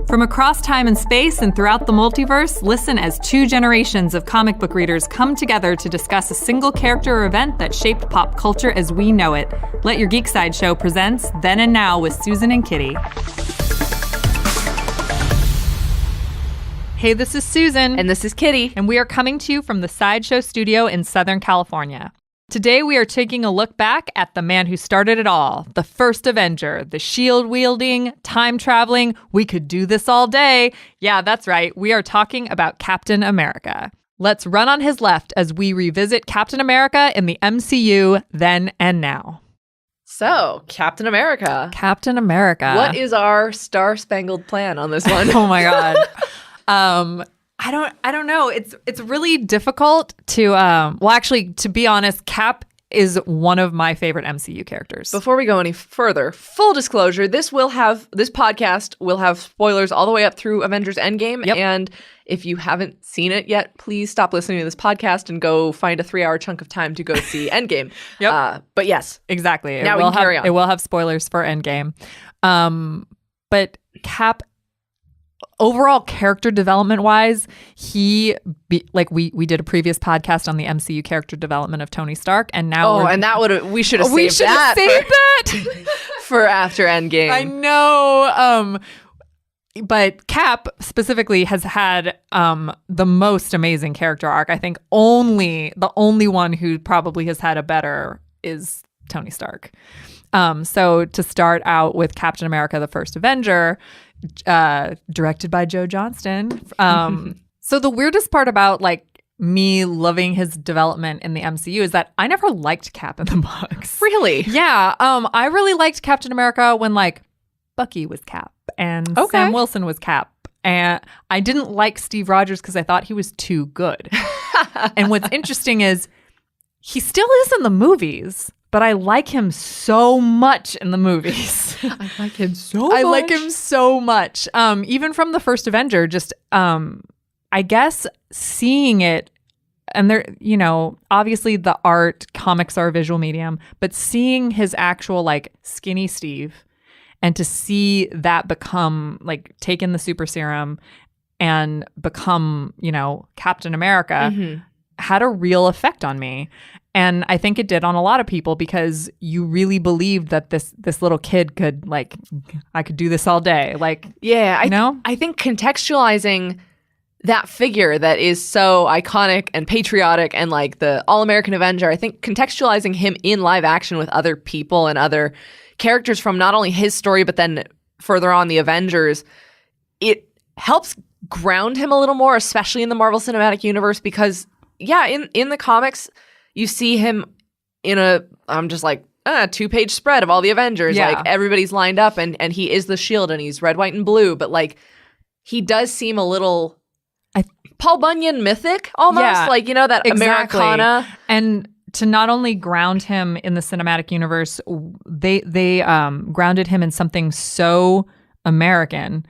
From across time and space and throughout the multiverse, listen as two generations of comic book readers come together to discuss a single character or event that shaped pop culture as we know it. Let Your Geek Side Show presents Then and Now with Susan and Kitty. Hey, this is Susan. And this is Kitty. And we are coming to you from the Sideshow Studio in Southern California. Today we are taking a look back at the man who started it all, the First Avenger, the shield-wielding, time-traveling, we could do this all day. Yeah, that's right. We are talking about Captain America. Let's run on his left as we revisit Captain America in the MCU Then and Now. So, Captain America. Captain America. What is our star-spangled plan on this one? Oh my God. I don't know. It's really difficult to to be honest, Cap is one of my favorite MCU characters. Before we go any further, full disclosure, this podcast will have spoilers all the way up through Avengers Endgame. Yep. And if you haven't seen it yet, please stop listening to this podcast and go find a 3-hour chunk of time to go see Endgame. Yep. But yes. Exactly. Now we can carry on. It will have spoilers for Endgame. But Cap, overall character development wise, we did a previous podcast on the MCU character development of Tony Stark, and now we should have saved that for after Endgame. I know. But Cap specifically has had the most amazing character arc. I think the only one who probably has had a better is Tony Stark. So to start out with Captain America, the First Avenger, directed by Joe Johnston. So the weirdest part about me loving his development in the MCU is that I never liked Cap in the books. Really? Yeah. I really liked Captain America when Bucky was Cap and Sam Wilson was Cap. And I didn't like Steve Rogers because I thought he was too good. And what's interesting is he still is in the movies, but I like him so much in the movies. I like him so much. Even from the First Avenger, just I guess seeing it, and there, obviously the art, comics are a visual medium, but seeing his actual skinny Steve, and to see that become take in the super serum and become Captain America had a real effect on me. And I think it did on a lot of people because you really believed that this little kid could I could do this all day. I think contextualizing that figure that is so iconic and patriotic and the All-American Avenger, I think contextualizing him in live action with other people and other characters from not only his story, but then further on the Avengers, it helps ground him a little more, especially in the Marvel Cinematic Universe, because in the comics, you see him in a 2-page spread of all the Avengers. Yeah. Everybody's lined up and he is the shield and he's red, white, and blue. But he does seem a little Paul Bunyan mythic almost. Yeah, that exactly. Americana. And to not only ground him in the cinematic universe, they grounded him in something so American.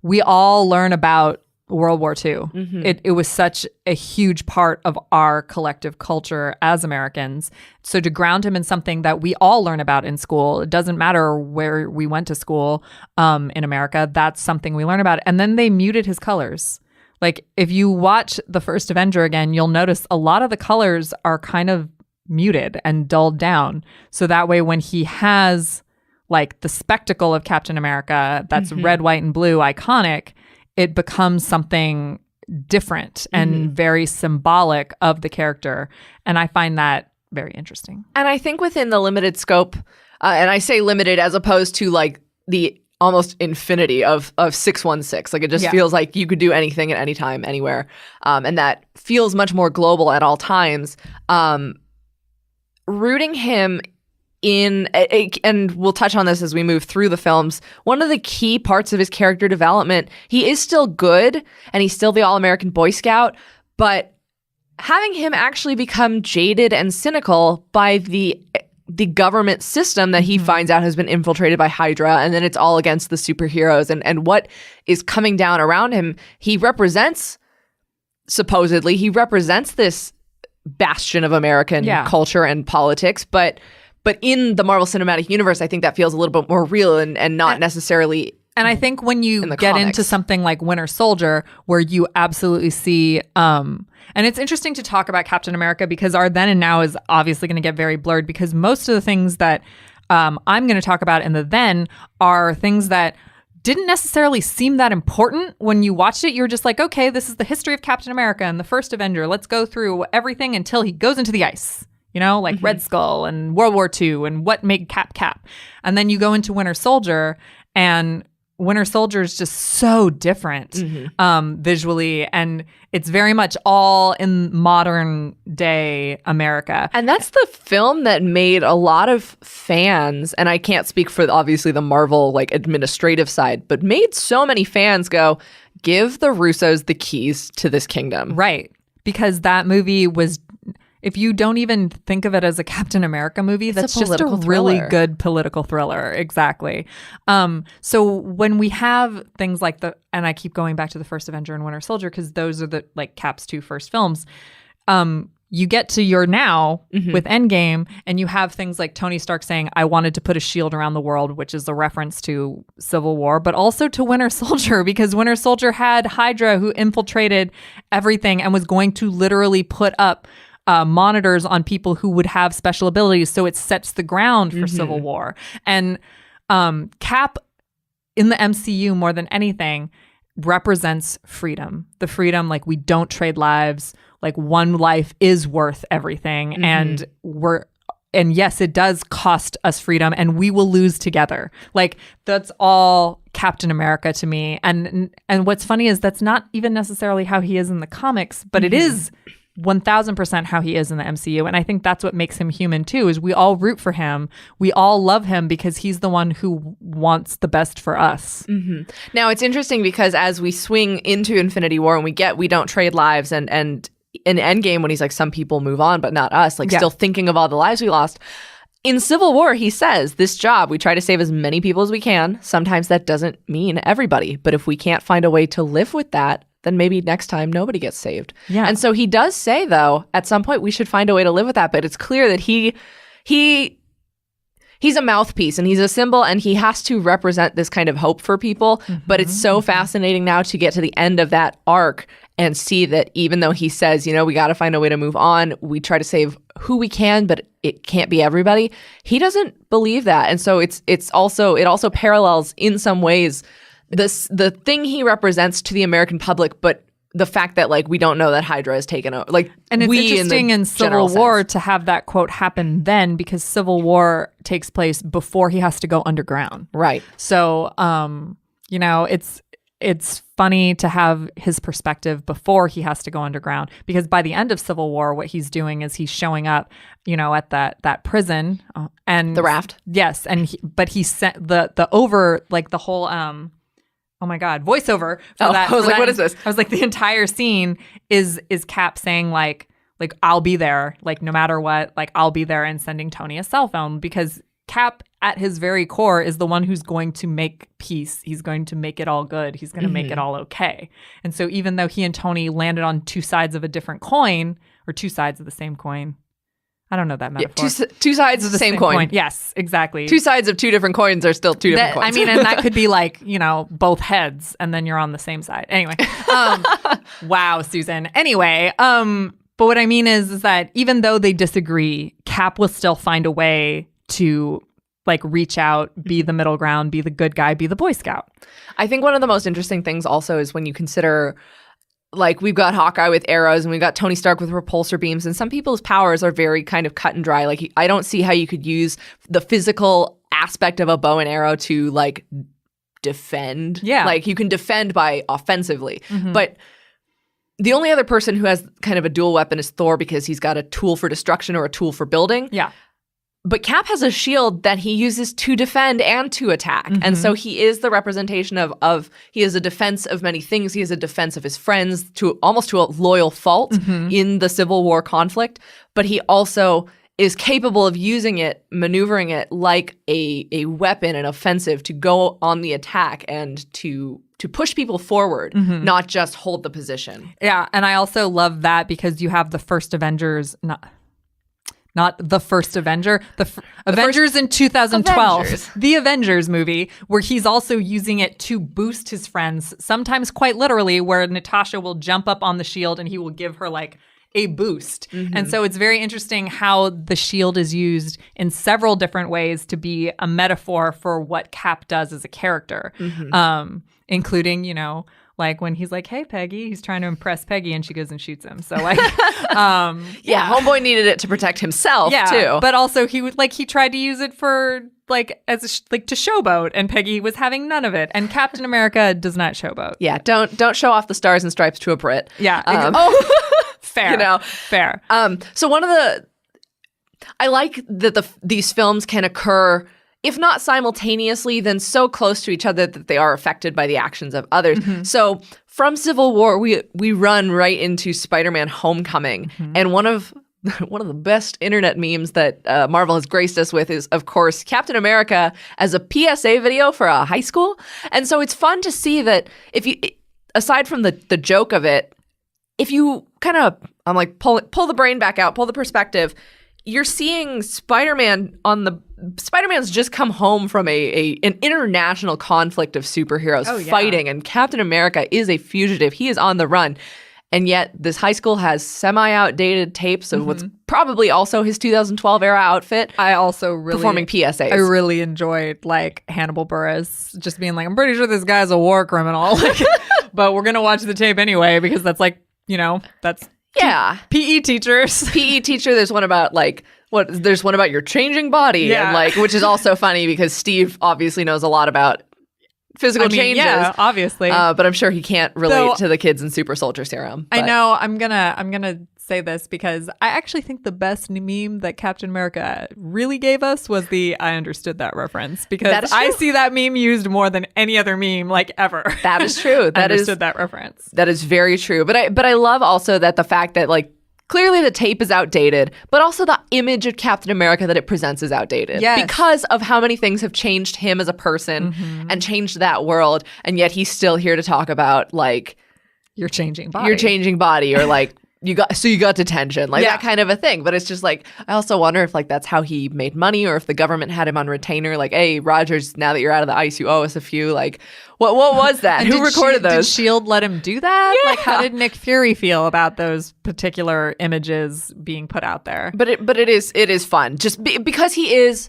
We all learn about World War II. Mm-hmm. It was such a huge part of our collective culture as Americans. So to ground him in something that we all learn about in school, it doesn't matter where we went to school in America, that's something we learn about. And then they muted his colors. If you watch The First Avenger again, you'll notice a lot of the colors are kind of muted and dulled down. So that way when he has the spectacle of Captain America that's red, white, and blue, iconic, it becomes something different and very symbolic of the character. And I find that very interesting. And I think within the limited scope, and I say limited as opposed to the almost infinity of 616. It just feels like you could do anything at any time, anywhere. And that feels much more global at all times. Rooting him in, and we'll touch on this as we move through the films, one of the key parts of his character development, he is still good and he's still the All-American Boy Scout, but having him actually become jaded and cynical by the government system that he finds out has been infiltrated by Hydra, and then it's all against the superheroes and what is coming down around him. He represents this bastion of American culture and politics, but in the Marvel Cinematic Universe, I think that feels a little bit more real and not necessarily And I think when you get into something like Winter Soldier, where you absolutely see, and it's interesting to talk about Captain America because our then and now is obviously going to get very blurred because most of the things that I'm going to talk about in the then are things that didn't necessarily seem that important when you watched it. You're just like, okay, this is the history of Captain America and the First Avenger. Let's go through everything until he goes into the ice, you know, like Red Skull and World War II and what made Cap. And then you go into Winter Soldier, and Winter Soldier is just so different visually, and it's very much all in modern day America. And that's the film that made a lot of fans, and I can't speak for obviously the Marvel like administrative side, but made so many fans go, give the Russos the keys to this kingdom. Right. Because that movie was, if you don't even think of it as a Captain America movie, that's just a really good political thriller. Exactly. So when we have things like and I keep going back to the First Avenger and Winter Soldier because those are the like Cap's two first films. You get to your now with Endgame, and you have things like Tony Stark saying, I wanted to put a shield around the world, which is a reference to Civil War, but also to Winter Soldier, because Winter Soldier had Hydra who infiltrated everything and was going to literally put up monitors on people who would have special abilities. So it sets the ground for Civil War. And Cap in the MCU more than anything represents freedom. The freedom, like we don't trade lives, like one life is worth everything. And yes, it does cost us freedom and we will lose together. Like that's all Captain America to me. And what's funny is that's not even necessarily how he is in the comics, but it is 1000% how he is in the MCU. And I think that's what makes him human too, is we all root for him. We all love him because he's the one who wants the best for us. Now it's interesting because as we swing into Infinity War and we don't trade lives, and in Endgame when he's like, some people move on, but not us, like still thinking of all the lives we lost. In Civil War, he says, this job, we try to save as many people as we can. Sometimes that doesn't mean everybody, but if we can't find a way to live with that, then maybe next time nobody gets saved. Yeah. And so he does say, though, at some point we should find a way to live with that. But it's clear that he's a mouthpiece and he's a symbol and he has to represent this kind of hope for people. But it's so fascinating now to get to the end of that arc and see that even though he says, you know, we got to find a way to move on, we try to save who we can, but it can't be everybody. He doesn't believe that. And so it also parallels in some ways the thing he represents to the American public, but the fact that like we don't know that Hydra has taken over. Like, and it's interesting in Civil War to have that quote happen then, because Civil War takes place before he has to go underground. Right. So you know, it's funny to have his perspective before he has to go underground, because by the end of Civil War, what he's doing is he's showing up, you know, at that prison and the raft. Yes, and he sent the over like the whole oh my God, voiceover for that. I was like, what is this? I was like, the entire scene is Cap saying like I'll be there, like no matter what, like I'll be there, and sending Tony a cell phone, because Cap at his very core is the one who's going to make peace. He's going to make it all good. He's going to make it all okay. And so even though he and Tony landed on two sides of a different coin, or two sides of the same coin, I don't know that metaphor. Yeah, two sides of the same coin. Yes, exactly. Two sides of two different coins are still two different coins. I mean, and that could be like, you know, both heads, and then you're on the same side. Anyway, wow, Susan. Anyway, but what I mean is that even though they disagree, Cap will still find a way to like reach out, be the middle ground, be the good guy, be the Boy Scout. I think one of the most interesting things also is when you consider, like, we've got Hawkeye with arrows and we've got Tony Stark with repulsor beams, and some people's powers are very kind of cut and dry. Like, I don't see how you could use the physical aspect of a bow and arrow to like defend. Yeah. Like, you can defend by offensively. But the only other person who has kind of a dual weapon is Thor, because he's got a tool for destruction or a tool for building. Yeah. But Cap has a shield that he uses to defend and to attack. And so he is the representation of he is a defense of many things. He is a defense of his friends, to almost to a loyal fault in the Civil War conflict. But he also is capable of using it, maneuvering it like a weapon, an offensive, to go on the attack and to push people forward, not just hold the position. Yeah, and I also love that because you have the First Avengers, not the First Avenger, Avengers in 2012, Avengers. the Avengers movie, where he's also using it to boost his friends, sometimes quite literally, where Natasha will jump up on the shield and he will give her like a boost. And so it's very interesting how the shield is used in several different ways to be a metaphor for what Cap does as a character, including, you know, like when he's like, hey, Peggy, he's trying to impress Peggy and she goes and shoots him. So like, Homeboy needed it to protect himself too. But also he would like, he tried to use it for like, as like to showboat, and Peggy was having none of it. And Captain America does not showboat. Yeah. Don't show off the stars and stripes to a Brit. Yeah. Fair. You know, fair. So I like that these films can occur, if not simultaneously, then so close to each other that they are affected by the actions of others. So from Civil War, we run right into Spider-Man: Homecoming, and one of the best internet memes that Marvel has graced us with is, of course, Captain America as a PSA video for a high school. And so it's fun to see that if you, aside from the joke of it, if you kind of, I'm like, pull the brain back out, pull the perspective, you're seeing Spider-Man's just come home from an international conflict of superheroes fighting, and Captain America is a fugitive. He is on the run. And yet this high school has semi-outdated tapes of what's probably also his 2012 era outfit. I also really performing PSAs. I really enjoyed like Hannibal Buress just being like, I'm pretty sure this guy's a war criminal, like, but we're going to watch the tape anyway because that's like, you know, that's PE teachers. PE teacher. There's one about like there's one about your changing body, and like, which is also funny because Steve obviously knows a lot about physical changes. Yeah, obviously. But I'm sure he can't relate to the kids in Super Soldier Serum. But. I know. I'm gonna say this because I actually think the best meme that Captain America really gave us was the I understood that reference, because I see that meme used more than any other meme like ever. That is true. I understood that reference. That is very true. But I love also that the fact that like clearly the tape is outdated, but also the image of Captain America that it presents is outdated. Yes. Because of how many things have changed him as a person and changed that world, and yet he's still here to talk about like your changing body, or like you got detention, like that kind of a thing. But it's just like, I also wonder if like that's how he made money, or if the government had him on retainer, like, hey, Rogers, now that you're out of the ice, you owe us a few. Like, what was that? Who recorded those? Did S.H.I.E.L.D. let him do that? Yeah. Like, how did Nick Fury feel about those particular images being put out there? But it is fun, just because he is.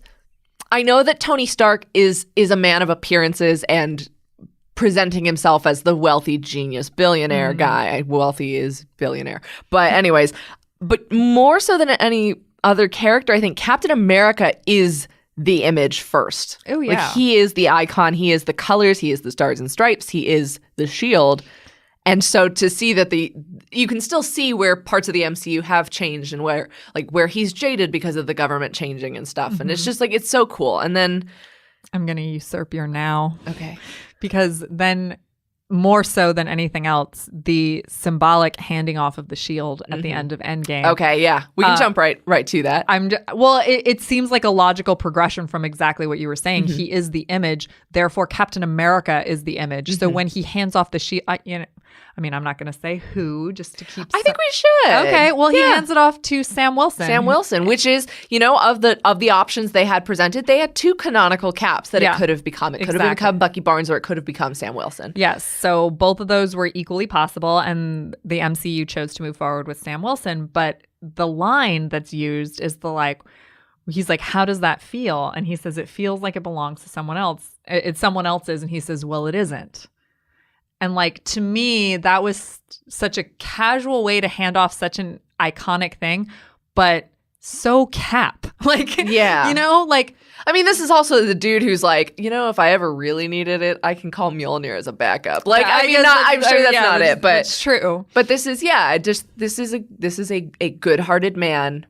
I know that Tony Stark is a man of appearances and presenting himself as the wealthy genius billionaire guy. Wealthy is billionaire. But anyways, but more so than any other character, I think Captain America is the image first. Oh, yeah. Like, he is the icon. He is the colors. He is the stars and stripes. He is the shield. And so to see that you can still see where parts of the MCU have changed, and where he's jaded because of the government changing and stuff. And it's just like, it's so cool. And then I'm going to usurp your now. Okay. Because then, more so than anything else, the symbolic handing off of the shield at the end of Endgame. Okay, yeah. We can jump right to that. It seems like a logical progression from exactly what you were saying. He is the image. Therefore, Captain America is the image. So when he hands off the shield, I'm not going to say who, just to keep. I think we should. Okay. Well, he hands it off to Sam Wilson. Which is, of the options they had presented, they had two canonical Caps that it could have become. It could have become Bucky Barnes, or it could have become Sam Wilson. Yes. So both of those were equally possible, and the MCU chose to move forward with Sam Wilson. But the line that's used is he's like, how does that feel? And he says, it feels like it belongs to someone else. It's someone else's. And he says, well, it isn't. And like, to me, that was such a casual way to hand off such an iconic thing, but so Cap. Like, yeah. This is also the dude who's like, if I ever really needed it, I can call Mjolnir as a backup. Like, I'm sure that's not it, but it's true. But this is, this is a good-hearted man.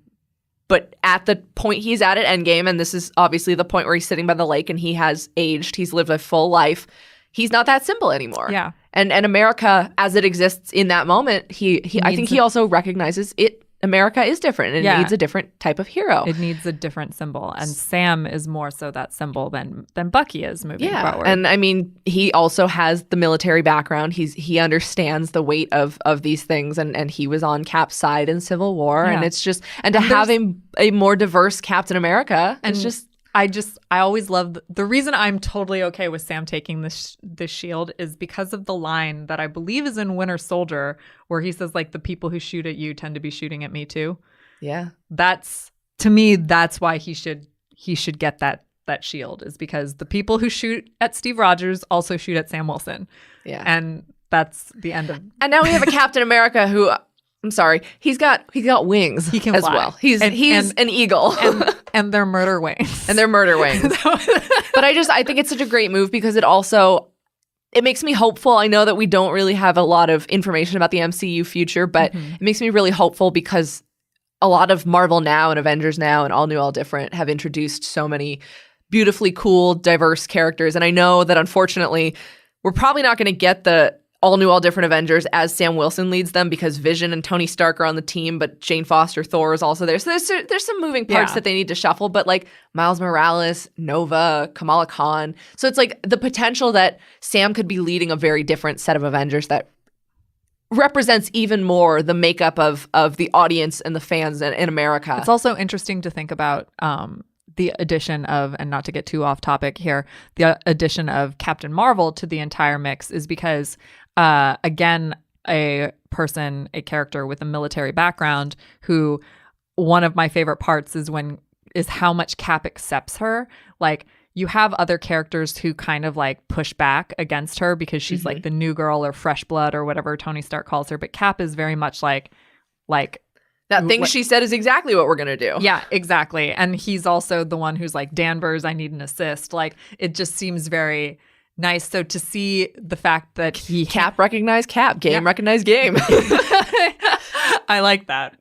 But at the point he's at Endgame, and this is obviously the point where he's sitting by the lake and he has aged, he's lived a full life. He's not that simple anymore. Yeah. And America, as it exists in that moment, I think he also recognizes it America is different and it needs a different type of hero. It needs a different symbol. And Sam is more so that symbol than Bucky is moving forward. And I mean, he also has the military background. He understands the weight of these things, and he was on Cap's side in Civil War. And it's just, and to have a more diverse Captain America, and just, I always love the reason I'm totally okay with Sam taking this shield is because of the line that I believe is in Winter Soldier where he says, like, the people who shoot at you tend to be shooting at me too. Yeah. That's, to me, that's why he should get that shield, is because the people who shoot at Steve Rogers also shoot at Sam Wilson. Yeah. And that's the end of. And now we have a Captain America who, I'm sorry, he's got wings. He can fly. Well. He's an eagle. And they're murder wings. And they're murder wings. But I think it's such a great move because it makes me hopeful. I know that we don't really have a lot of information about the MCU future, but it makes me really hopeful because a lot of Marvel Now and Avengers Now and All New, All Different have introduced so many beautifully cool, diverse characters. And I know that unfortunately, we're probably not going to get the All New, All Different Avengers as Sam Wilson leads them because Vision and Tony Stark are on the team, but Jane Foster Thor is also there. So there's some moving parts that they need to shuffle, but like Miles Morales, Nova, Kamala Khan. So it's like the potential that Sam could be leading a very different set of Avengers that represents even more the makeup of the audience and the fans in America. It's also interesting to think about the addition of, and not to get too off topic here, the addition of Captain Marvel to the entire mix is because again, a character with a military background who one of my favorite parts is how much Cap accepts her. Like, you have other characters who kind of like push back against her because she's like the new girl or fresh blood or whatever Tony Stark calls her. But Cap is very much like that thing she said is exactly what we're going to do. Yeah, exactly. And he's also the one who's like, Danvers, I need an assist. Like, it just seems very nice. So to see the fact that Cap recognized Cap, game recognized game. I like that.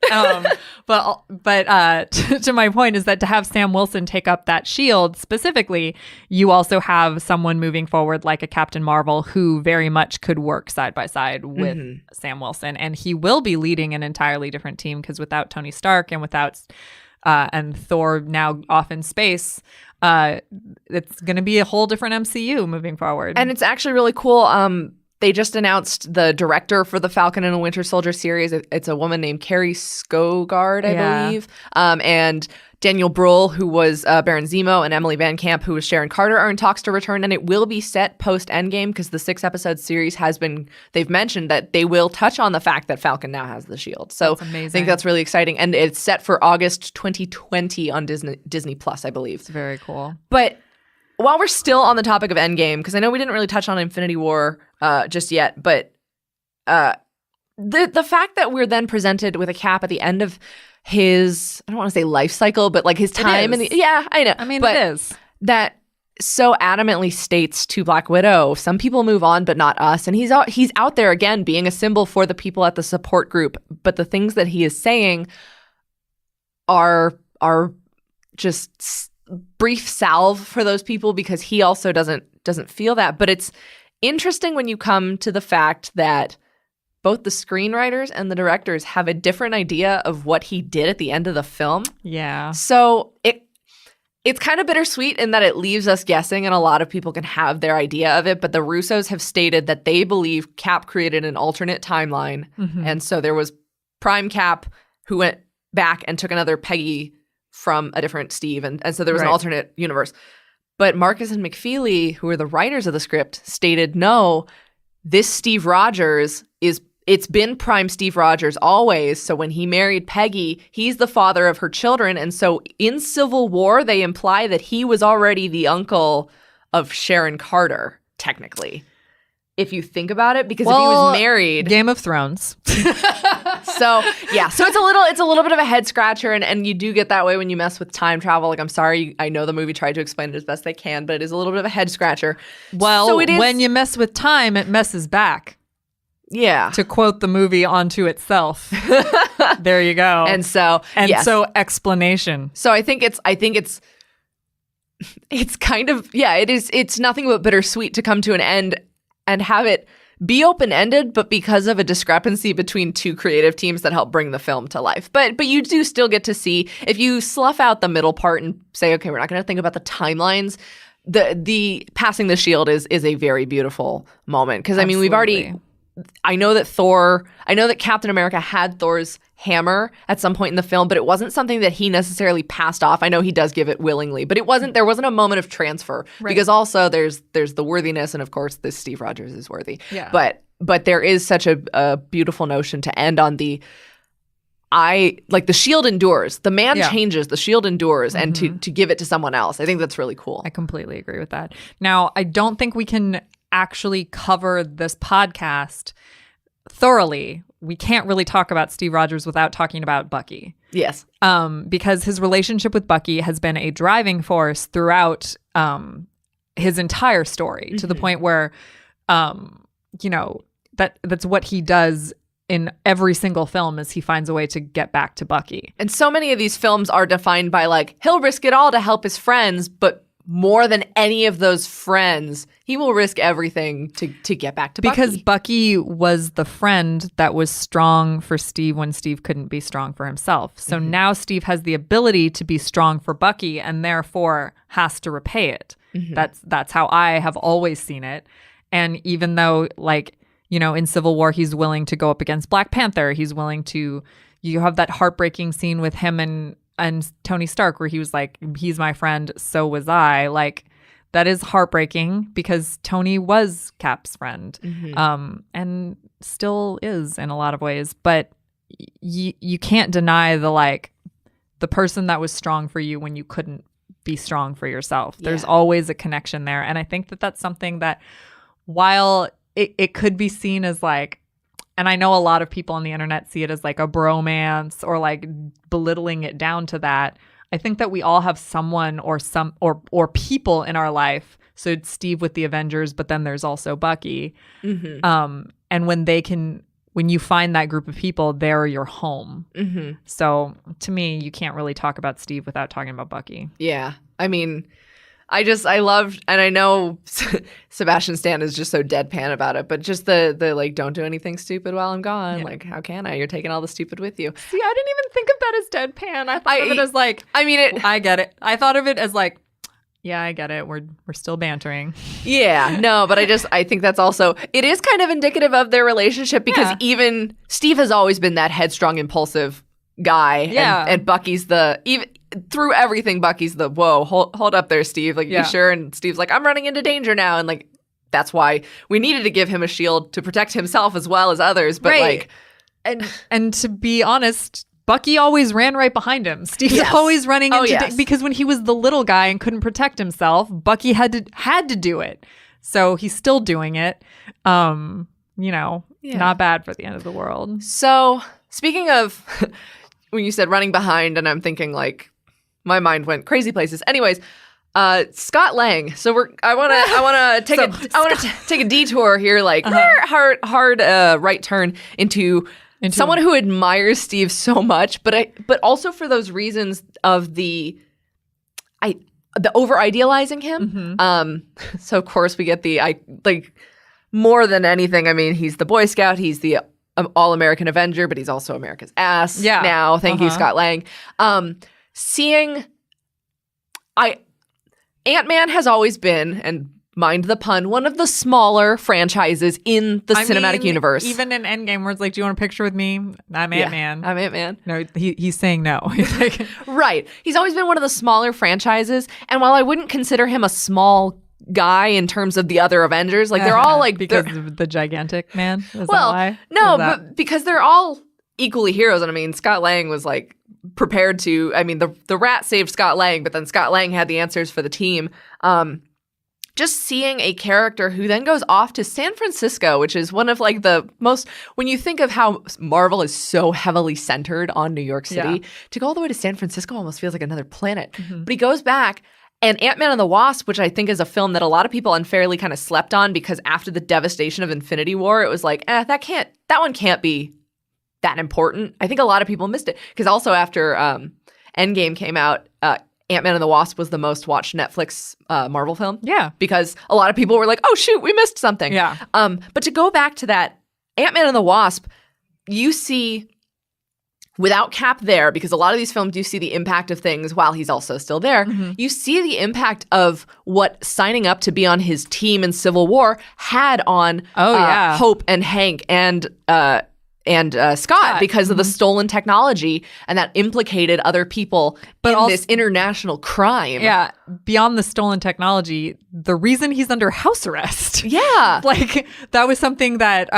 But to my point is that to have Sam Wilson take up that shield specifically, you also have someone moving forward like a Captain Marvel who very much could work side by side with Sam Wilson. And he will be leading an entirely different team because without Tony Stark and without and Thor now off in space, it's going to be a whole different MCU moving forward. And it's actually really cool. They just announced the director for the Falcon and the Winter Soldier series. It's a woman named Carrie Skogard, I believe. And Daniel Bruhl, who was Baron Zemo, and Emily Van Camp, who was Sharon Carter, are in talks to return. And it will be set post-Endgame because the 6-episode series they've mentioned that they will touch on the fact that Falcon now has the shield. So I think that's really exciting. And it's set for August 2020 on Disney Plus, I believe. It's very cool. But while we're still on the topic of Endgame, because I know we didn't really touch on Infinity War just yet, but the fact that we're then presented with a Cap at the end of his, I don't want to say life cycle, but like his time. I know. I mean, it is. That so adamantly states to Black Widow, some people move on, but not us. And he's out there again being a symbol for the people at the support group. But the things that he is saying are just brief salve for those people because he also doesn't feel that. But it's interesting when you come to the fact that both the screenwriters and the directors have a different idea of what he did at the end of the film. Yeah. So it's kind of bittersweet in that it leaves us guessing, and a lot of people can have their idea of it. But the Russos have stated that they believe Cap created an alternate timeline. And so there was Prime Cap who went back and took another Peggy from a different Steve. And so there was an alternate universe. But Marcus and McFeely, who are the writers of the script, stated, no, this Steve Rogers it's been Prime Steve Rogers always. So when he married Peggy, he's the father of her children. And so in Civil War, they imply that he was already the uncle of Sharon Carter, technically. If you think about it, because if he was married, Game of Thrones. So it's a little bit of a head scratcher, and you do get that way when you mess with time travel. Like, I'm sorry, I know the movie tried to explain it as best they can, but it is a little bit of a head scratcher. Well, so when you mess with time, it messes back. Yeah. To quote the movie onto itself. There you go. And so explanation. So I think it's kind of, it's nothing but bittersweet to come to an end and have it be open-ended, but because of a discrepancy between two creative teams that help bring the film to life. But you do still get to see, if you slough out the middle part and say, okay, we're not going to think about the timelines, the passing the shield is a very beautiful moment. Because, I mean, we've already... I know that Captain America had Thor's hammer at some point in the film, but it wasn't something that he necessarily passed off. I know he does give it willingly, but there wasn't a moment of transfer, because also there's the worthiness, and of course this Steve Rogers is worthy. Yeah. But there is such a beautiful notion to end on the shield endures. The man changes, the shield endures, and to give it to someone else. I think that's really cool. I completely agree with that. Now, I don't think we can actually cover this podcast thoroughly. We can't really talk about Steve Rogers without talking about Bucky. Yes. Because his relationship with Bucky has been a driving force throughout his entire story, to the point where, that's what he does in every single film, is he finds a way to get back to Bucky. And so many of these films are defined by, like, he'll risk it all to help his friends, but more than any of those friends, he will risk everything to get back to Bucky. Because Bucky was the friend that was strong for Steve when Steve couldn't be strong for himself. So now Steve has the ability to be strong for Bucky, and therefore has to repay it. That's how I have always seen it. And even though, like, in Civil War, he's willing to go up against Black Panther, he's willing to, you have that heartbreaking scene with him and Tony Stark where he was like, he's my friend, so was I. Like, that is heartbreaking, because Tony was Cap's friend, and still is in a lot of ways. But you can't deny the person that was strong for you when you couldn't be strong for yourself. There's always a connection there. And I think that that's something that, while it could be seen as like, and I know a lot of people on the internet see it as like a bromance or like belittling it down to that. I think that we all have someone or people in our life. So it's Steve with the Avengers, but then there's also Bucky. And when you find that group of people, they're your home. So to me, you can't really talk about Steve without talking about Bucky. Yeah. I mean, I loved, and I know Sebastian Stan is just so deadpan about it, but just the like, don't do anything stupid while I'm gone. Yeah. Like, how can I? You're taking all the stupid with you. See, I didn't even think of that as deadpan. I thought of it as like, I get it. I thought of it as like, yeah, I get it. We're still bantering. Yeah, no, but I think that's also, it is kind of indicative of their relationship, because even Steve has always been that headstrong, impulsive guy. Yeah. And Bucky's through everything, Bucky's whoa, hold up there, Steve. Like, you sure? And Steve's like, I'm running into danger now. And like, that's why we needed to give him a shield to protect himself as well as others. But like, and to be honest, Bucky always ran right behind him. Steve's always running into because when he was the little guy and couldn't protect himself, Bucky had to do it. So he's still doing it. Not bad for the end of the world. So speaking of when you said running behind, and I'm thinking like, my mind went crazy places. Anyways, Scott Lang. So I want to take a detour here, like hard right turn into someone who admires Steve so much, but also for those reasons of the over idealizing him. So of course we get more than anything. I mean, he's the Boy Scout. He's the All-American Avenger, but he's also America's ass now. Thank you, Scott Lang. Ant-Man has always been, and mind the pun, one of the smaller franchises in the cinematic universe. Even in Endgame, where it's like, do you want a picture with me? I'm Ant-Man. I'm Ant-Man. No, he's saying no. He's like, right. He's always been one of the smaller franchises, and while I wouldn't consider him a small guy in terms of the other Avengers, like they're all like because of the gigantic man. Is well, that why? No, but because they're all equally heroes. And I mean, Scott Lang was like prepared to. I mean, the rat saved Scott Lang, but then Scott Lang had the answers for the team. Just seeing a character who then goes off to San Francisco, which is one of like the most, when you think of how Marvel is so heavily centered on New York City, to go all the way to San Francisco almost feels like another planet. But he goes back. And Ant-Man and the Wasp, which I think is a film that a lot of people unfairly kind of slept on, because after the devastation of Infinity War, it was like, that one can't be that important. I think a lot of people missed it, because also after Endgame came out, Ant-Man and the Wasp was the most watched Netflix Marvel film. Yeah. Because a lot of people were like, oh, shoot, we missed something. Yeah. But to go back to that, Ant-Man and the Wasp, you see, without Cap there, because a lot of these films, you see the impact of things while he's also still there. You see the impact of what signing up to be on his team in Civil War had on Hope and Hank and Scott because of the stolen technology, and that implicated other people in this international crime. Yeah, beyond the stolen technology, the reason he's under house arrest. Yeah. Like, that was something that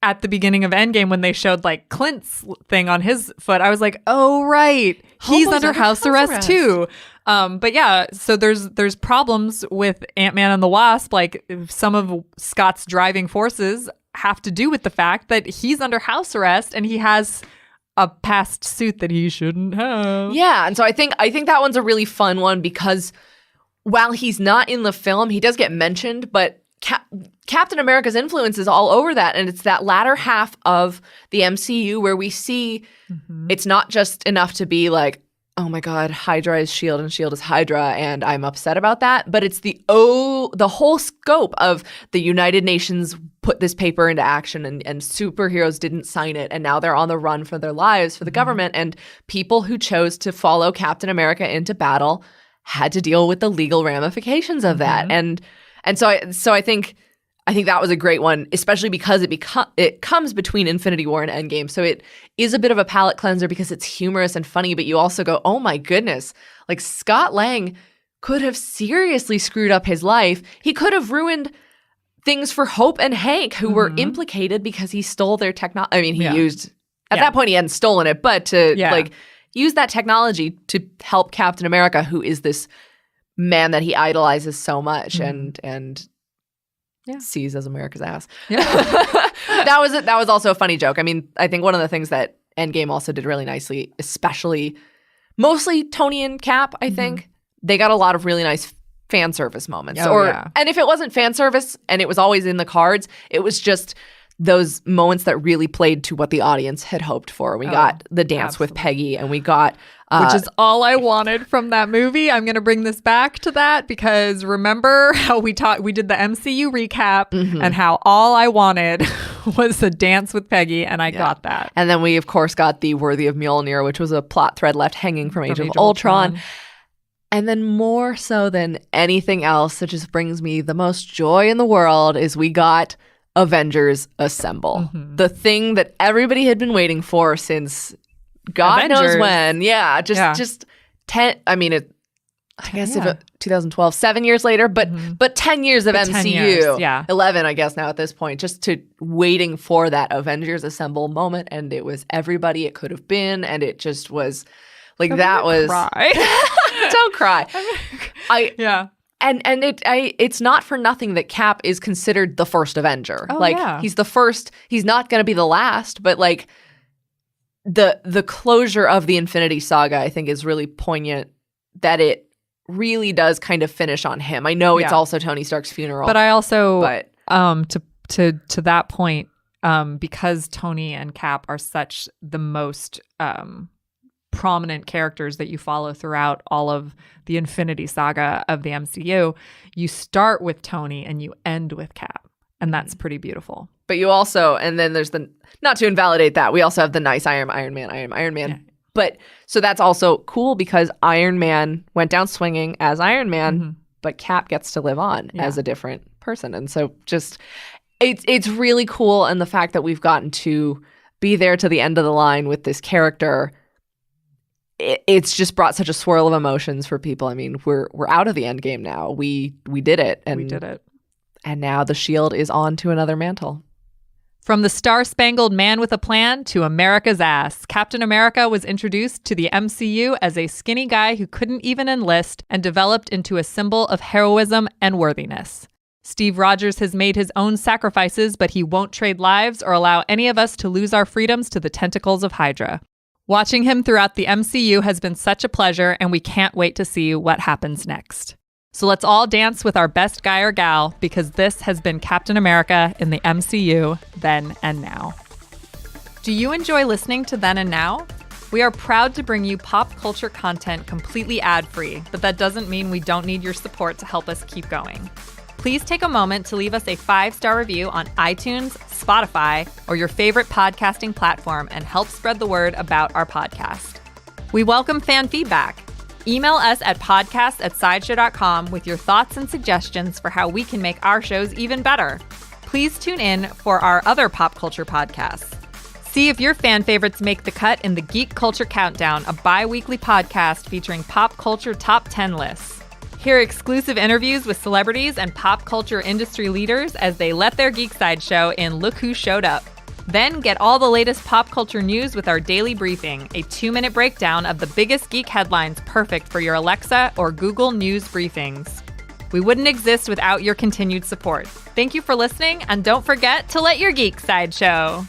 at the beginning of Endgame, when they showed like Clint's thing on his foot, I was like, oh, right. He's under house arrest too. But yeah, so there's problems with Ant-Man and the Wasp. Like, some of Scott's driving forces have to do with the fact that he's under house arrest and he has a past suit that he shouldn't have. Yeah, and so I think that one's a really fun one because while he's not in the film, he does get mentioned, but Captain America's influence is all over that, and it's that latter half of the MCU where we see it's not just enough to be like, oh my God, Hydra is S.H.I.E.L.D. and S.H.I.E.L.D. is Hydra, and I'm upset about that. But it's the whole scope of the United Nations put this paper into action, and superheroes didn't sign it, and now they're on the run for their lives for the government, and people who chose to follow Captain America into battle had to deal with the legal ramifications of that. And so I think that was a great one, especially because it comes between Infinity War and Endgame. So it is a bit of a palate cleanser because it's humorous and funny, but you also go, oh my goodness, like Scott Lang could have seriously screwed up his life. He could have ruined things for Hope and Hank, who were implicated because he stole their technology. I mean, he used, at that point he hadn't stolen it, but to like use that technology to help Captain America, who is this man that he idolizes so much and sees as America's ass. Yeah. that was also a funny joke. I mean, I think one of the things that Endgame also did really nicely, especially mostly Tony and Cap, I think, they got a lot of really nice fan service moments. And if it wasn't fan service and it was always in the cards, it was just those moments that really played to what the audience had hoped for. We got the dance with Peggy, and we got which is all I wanted from that movie. I'm going to bring this back to that because remember how we did the MCU recap and how all I wanted was the dance with Peggy, and I got that. And then we, of course, got the Worthy of Mjolnir, which was a plot thread left hanging from Age of Ultron. And then more so than anything else that just brings me the most joy in the world is we got Avengers Assemble. The thing that everybody had been waiting for since God knows when. Yeah, just 10, I mean, I guess if 2012, 7 years later, but 10 years of MCU. 10 years, 11, I guess now at this point, just to waiting for that Avengers Assemble moment. And it was everybody it could have been. And it just was like, cry. Don't cry. And it's not for nothing that Cap is considered the first Avenger. He's the first. He's not going to be the last, but like the closure of the Infinity Saga, I think, is really poignant. That it really does kind of finish on him. I know it's also Tony Stark's funeral, but I also to that point, because Tony and Cap are such the most prominent characters that you follow throughout all of the Infinity Saga of the MCU, you start with Tony and you end with Cap, and that's pretty beautiful. But you also, and then there's not to invalidate that, we also have the nice Iron Man. Yeah. But so that's also cool because Iron Man went down swinging as Iron Man, but Cap gets to live on as a different person. And so just it's really cool, and the fact that we've gotten to be there to the end of the line with this character, it's just brought such a swirl of emotions for people. I mean, we're out of the end game now. We did it. And we did it. And now the shield is on to another mantle. From the Star-Spangled Man with a Plan to America's ass, Captain America was introduced to the MCU as a skinny guy who couldn't even enlist and developed into a symbol of heroism and worthiness. Steve Rogers has made his own sacrifices, but he won't trade lives or allow any of us to lose our freedoms to the tentacles of Hydra. Watching him throughout the MCU has been such a pleasure, and we can't wait to see what happens next. So let's all dance with our best guy or gal, because this has been Captain America in the MCU Then and Now. Do you enjoy listening to Then and Now? We are proud to bring you pop culture content completely ad-free, but that doesn't mean we don't need your support to help us keep going. Please take a moment to leave us a 5-star review on iTunes, Spotify, or your favorite podcasting platform and help spread the word about our podcast. We welcome fan feedback. Email us at podcast@sideshow.com with your thoughts and suggestions for how we can make our shows even better. Please tune in for our other pop culture podcasts. See if your fan favorites make the cut in the Geek Culture Countdown, a bi-weekly podcast featuring pop culture top 10 lists. Hear exclusive interviews with celebrities and pop culture industry leaders as they let their geek side show in Look Who Showed Up. Then get all the latest pop culture news with our daily briefing, a 2-minute breakdown of the biggest geek headlines perfect for your Alexa or Google News briefings. We wouldn't exist without your continued support. Thank you for listening, and don't forget to let your geek side show.